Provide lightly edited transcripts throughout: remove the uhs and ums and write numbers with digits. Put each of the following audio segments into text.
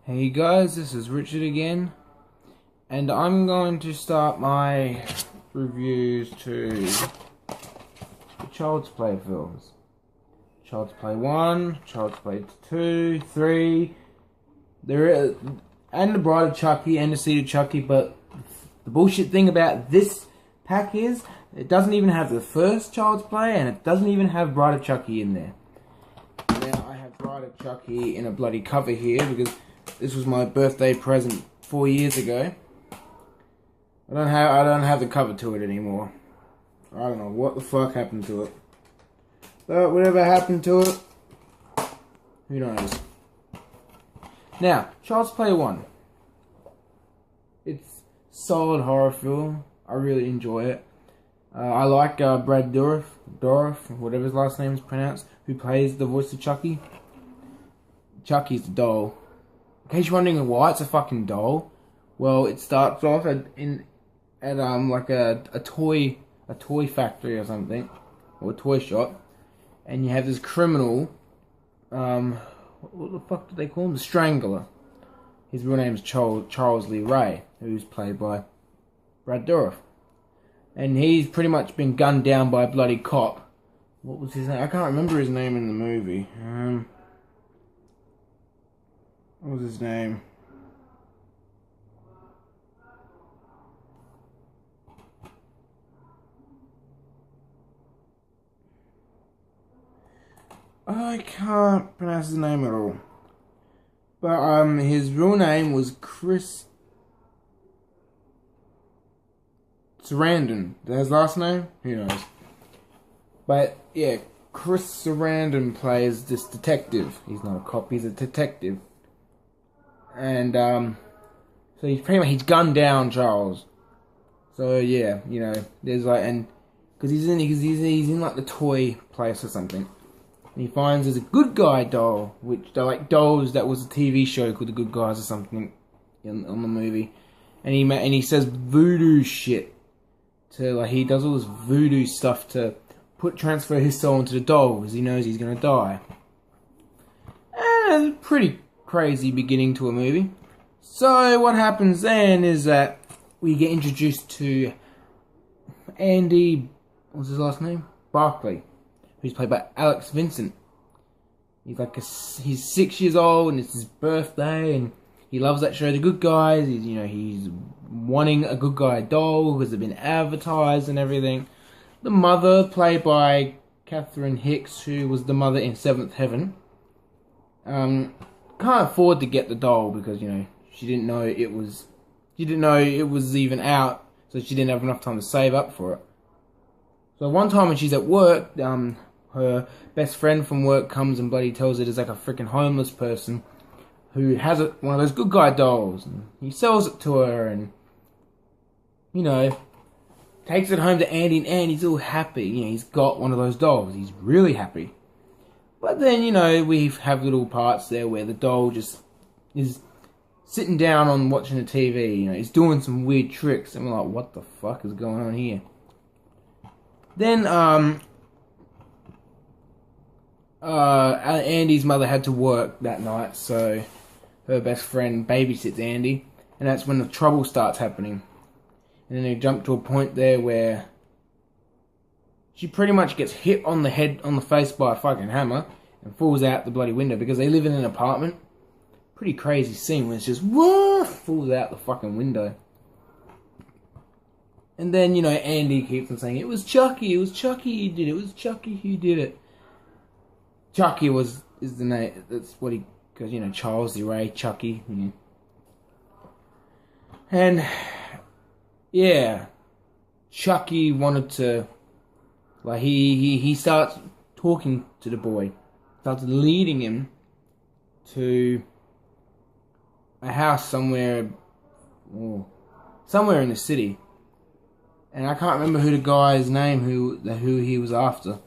Hey guys, this is Richard again, and I'm going to start my reviews to the Child's Play films. Child's Play 1, Child's Play 2, 3, and The Bride of Chucky and The Seed of Chucky, but the bullshit thing about this pack is, it doesn't even have the first Child's Play, and it doesn't even have Bride of Chucky in there. Now, I have Bride of Chucky in a bloody cover here, because this was my birthday present 4 years ago. I don't have the cover to it anymore. I don't know what the fuck happened to it. But whatever happened to it, who knows. Now, Child's Play 1. It's a solid horror film. I really enjoy it. I like Brad Dourif, whatever his last name is pronounced, who plays the voice of Chucky. Chucky's the doll. In case you're wondering why it's a fucking doll, well, it starts off at like a toy factory or something, or a toy shop, and you have this criminal. What the fuck do they call him? The Strangler. His real name is Charles Lee Ray, who's played by Brad Dourif, and he's pretty much been gunned down by a bloody cop. What was his name? I can't remember his name in the movie. What was his name? I can't pronounce his name at all. But his real name was Chris Sarandon. Is that his last name? Who knows? But yeah, Chris Sarandon plays this detective. He's not a cop, he's a detective. And so he's gunned down Charles. So yeah, you know, there's like, and because he's in like the toy place or something, and he finds there's a good guy doll, which they're like dolls that was a TV show called The Good Guys or something on the movie, and he says voodoo shit to, like, he does all this voodoo stuff to transfer his soul into the doll because he knows he's gonna die. And it's pretty crazy beginning to a movie. So what happens then is that we get introduced to Andy, what's his last name? Barclay, who's played by Alex Vincent. He's 6 years old and it's his birthday, and he loves that show, The Good Guys. He's wanting a good guy doll because it's been advertised and everything. The mother, played by Catherine Hicks, who was the mother in Seventh Heaven, can't afford to get the doll because, you know, she didn't know it was even out, so she didn't have enough time to save up for it. So one time when she's at work, her best friend from work comes and bloody tells her there's like a freaking homeless person who has one of those good guy dolls, and he sells it to her, and, you know, takes it home to Andy, and Andy's all happy. You know, he's got one of those dolls. He's really happy. But then, you know, we have little parts there where the doll just is sitting down on watching the TV. You know, he's doing some weird tricks, and we're like, what the fuck is going on here? Then, Andy's mother had to work that night, so her best friend babysits Andy, and that's when the trouble starts happening. And then they jump to a point there where she pretty much gets hit on the face by a fucking hammer and falls out the bloody window because they live in an apartment. Pretty crazy scene when it's just, whoa, falls out the fucking window. And then, you know, Andy keeps on saying, it was Chucky who did it, it was Chucky who did it. Chucky is the name, that's what he, because, you know, Charles Lee Ray, Chucky, you know. And yeah, Chucky wanted to, like, he starts talking to the boy, starts leading him to a house somewhere in the city, and I can't remember who the guy's name who he was after.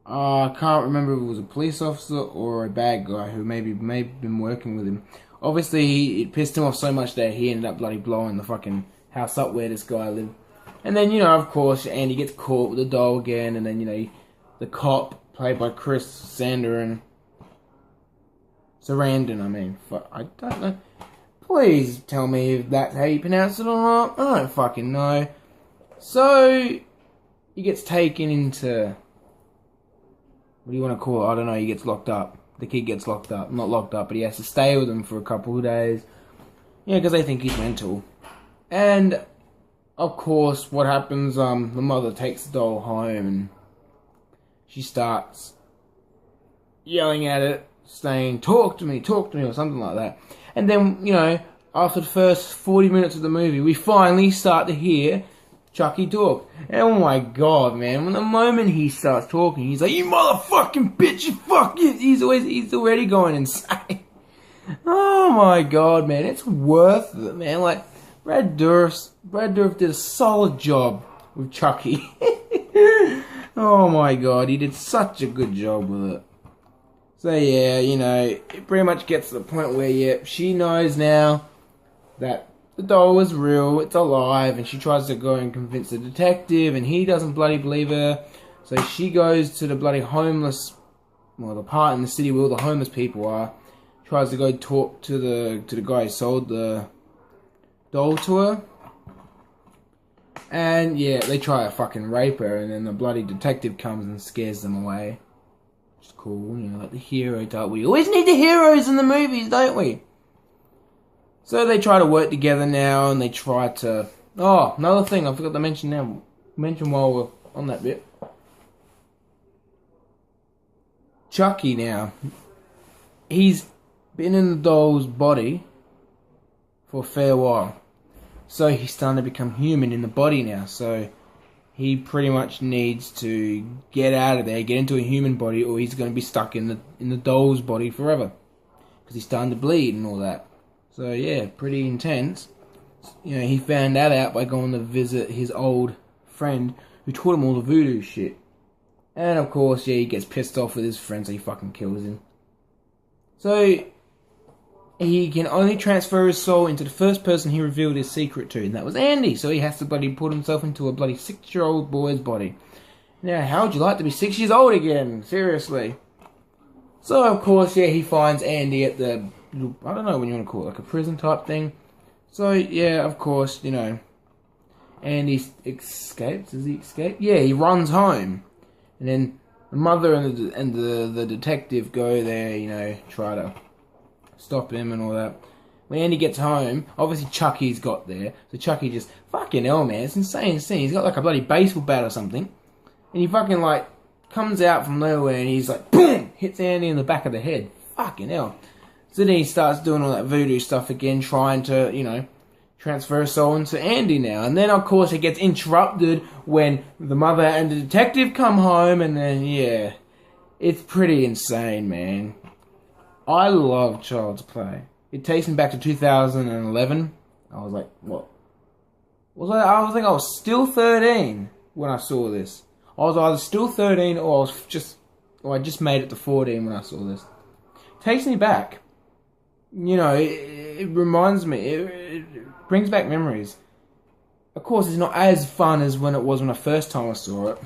I can't remember if it was a police officer or a bad guy who maybe have been working with him. Obviously, it pissed him off so much that he ended up bloody blowing the fucking house up where this guy lived. And then, you know, of course, Andy gets caught with the doll again, and then, you know, the cop, played by Chris Sarandon, Sarandon, I mean. I don't know. Please tell me if that's how you pronounce it or not. I don't fucking know. So, he gets taken into... What do you want to call it? I don't know. He gets locked up. The kid gets locked up. Not locked up, but he has to stay with them for a couple of days. Yeah, because they think he's mental. And, of course, what happens, the mother takes the doll home and she starts yelling at it, saying, talk to me, or something like that. And then, you know, after the first 40 minutes of the movie, we finally start to hear Chucky talk. And oh my god, man, when the moment he starts talking, he's like, you motherfucking bitch, you fuck it. He's already going insane. Oh my god, man, it's worth it, man. Like, Brad Dourif did a solid job with Chucky. Oh my god, he did such a good job with it. So yeah, you know, it pretty much gets to the point where, yeah, she knows now that the doll is real, it's alive, and she tries to go and convince the detective, and he doesn't bloody believe her. So she goes to the bloody homeless, well, the part in the city where all the homeless people are, tries to go talk to the guy who sold the doll to her. And yeah, they try to fucking rape her, and then the bloody detective comes and scares them away. Which is cool, you know, like the hero type. We always need the heroes in the movies, don't we? So they try to work together now, and they try to... Oh, another thing I forgot to mention now. Mention while we're on that bit. Chucky now. He's been in the doll's body for a fair while. So he's starting to become human in the body now. So he pretty much needs to get out of there, get into a human body, or he's going to be stuck in the doll's body forever. Because he's starting to bleed and all that. So yeah, pretty intense. You know, he found that out by going to visit his old friend who taught him all the voodoo shit. And of course, yeah, he gets pissed off with his friend, so he fucking kills him. So he can only transfer his soul into the first person he revealed his secret to, and that was Andy. So he has to bloody put himself into a bloody 6-year-old boy's body. Now, how would you like to be 6 years old again? Seriously. So of course, yeah, he finds Andy at the... I don't know what you want to call it, like a prison type thing. So, yeah, of course, you know, Andy escapes. Does he escape? Yeah, he runs home. And then the mother and the detective go there, you know, try to stop him and all that. When Andy gets home, obviously Chucky's got there. So Chucky just, fucking hell, man, it's insane scene. He's got like a bloody baseball bat or something. And he fucking, like, comes out from nowhere and he's like, boom! Hits Andy in the back of the head. Fucking hell. So then he starts doing all that voodoo stuff again, trying to, you know, transfer his soul into Andy now. And then, of course, it gets interrupted when the mother and the detective come home, and then, yeah, it's pretty insane, man. I love Child's Play. It takes me back to 2011. I was like, what? I think I was still 13 when I saw this. I was either still 13 or I just made it to 14 when I saw this. It takes me back. You know, it reminds me, it brings back memories. Of course, it's not as fun as when it was when the first time I saw it.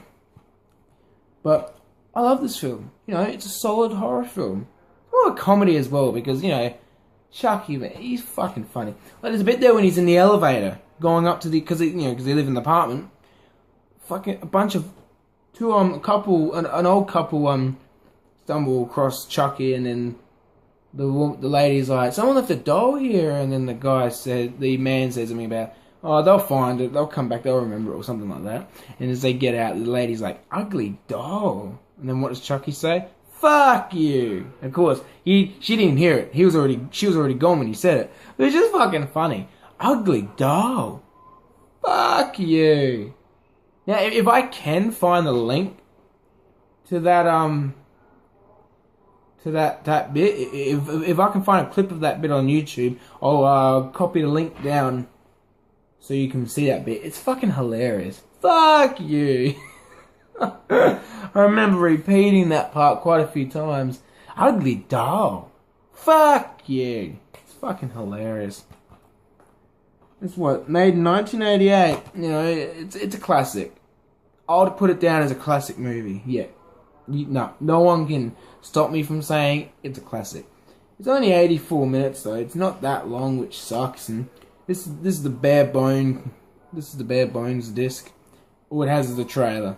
But I love this film. You know, it's a solid horror film. Well, a comedy as well, because, you know, Chucky, man, he's fucking funny. Like, there's a bit there when he's in the elevator, going up to the, because they live in the apartment. Fucking, a bunch of, an old couple, stumble across Chucky, and then the lady's like, someone left a doll here, and then the man says something about, oh, they'll find it, they'll come back, they'll remember it, or something like that. And as they get out, the lady's like, ugly doll. And then what does Chucky say? Fuck you. And of course, she didn't hear it. She was already gone when he said it. But it's just fucking funny. Ugly doll. Fuck you. Now, if I can find the link to that, that bit, if I can find a clip of that bit on YouTube, I'll copy the link down so you can see that bit. It's fucking hilarious. Fuck you. I remember repeating that part quite a few times. Ugly doll. Fuck you. It's fucking hilarious. It's made in 1988. You know, it's a classic. I would put it down as a classic movie. Yeah. No one can stop me from saying it's a classic. It's only 84 minutes though. It's not that long, which sucks. And this is the bare bone. This is the bare bones disc. All it has is the trailer.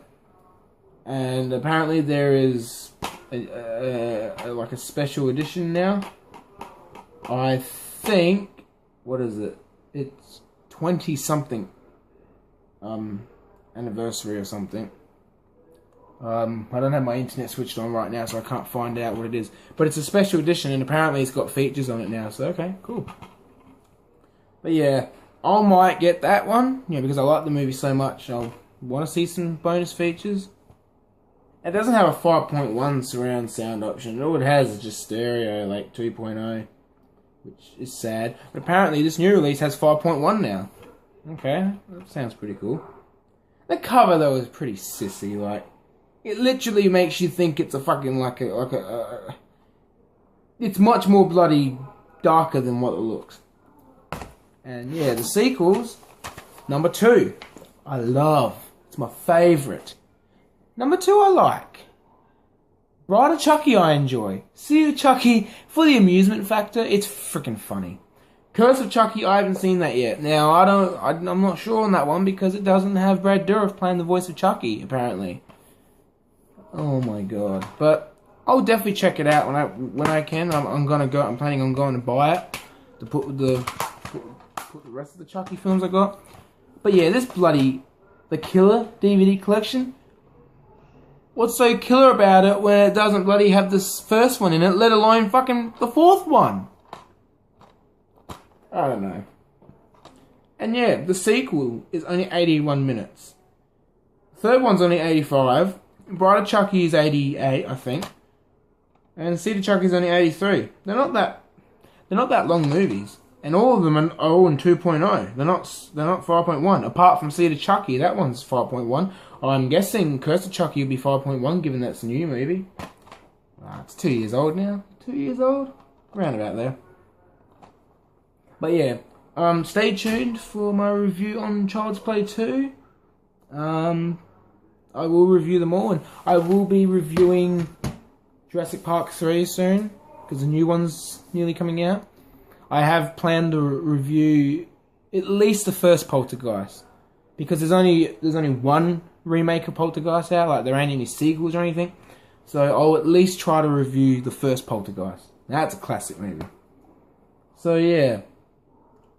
And apparently there is like a special edition now. I think, what is it? It's 20 something anniversary or something. I don't have my internet switched on right now, so I can't find out what it is. But it's a special edition, and apparently it's got features on it now. So okay, cool. But yeah, I might get that one. Yeah, because I like the movie so much. I'll want to see some bonus features. It doesn't have a 5.1 surround sound option. All it has is just stereo, like 2.0, which is sad. But apparently this new release has 5.1 now. Okay, that sounds pretty cool. The cover though is pretty sissy. Like, it literally makes you think it's a fucking it's much more bloody darker than what it looks. And yeah, the sequels. Number 2, I love. It's my favourite. Number 2, I like. Bride of Chucky, I enjoy. See Chucky for the amusement factor. It's freaking funny. Curse of Chucky, I haven't seen that yet. Now, I'm not sure on that one because it doesn't have Brad Dourif playing the voice of Chucky, apparently. Oh my god. But I'll definitely check it out when I can. I'm planning on going to buy it to put the rest of the Chucky films I got. But yeah, the Killer DVD collection. What's so killer about it when it doesn't bloody have this first one in it, let alone fucking the 4th one? I don't know. And yeah, the sequel is only 81 minutes. The 3rd one's only 85. Bride of Chucky is 88, I think. And Seed of Chucky is only 83. They're not that long movies. And all of them are all in 2.0. They're not 5.1. Apart from Seed of Chucky, that one's 5.1. I'm guessing Curse of Chucky will be 5.1, given that's a new movie. It's 2 years old now. 2 years old? Around about there. But yeah, stay tuned for my review on Child's Play 2. I will review them all, and I will be reviewing Jurassic Park 3 soon, because the new one's nearly coming out. I have planned to review at least the first Poltergeist, because there's only one remake of Poltergeist out. Like, there ain't any sequels or anything. So I'll at least try to review the first Poltergeist. That's a classic movie. So yeah,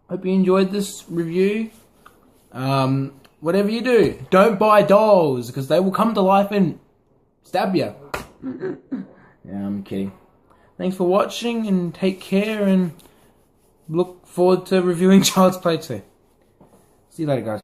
hope you enjoyed this review. Whatever you do, don't buy dolls, because they will come to life and stab you. Yeah, I'm kidding. Thanks for watching, and take care, and look forward to reviewing Child's Play 2. See you later, guys.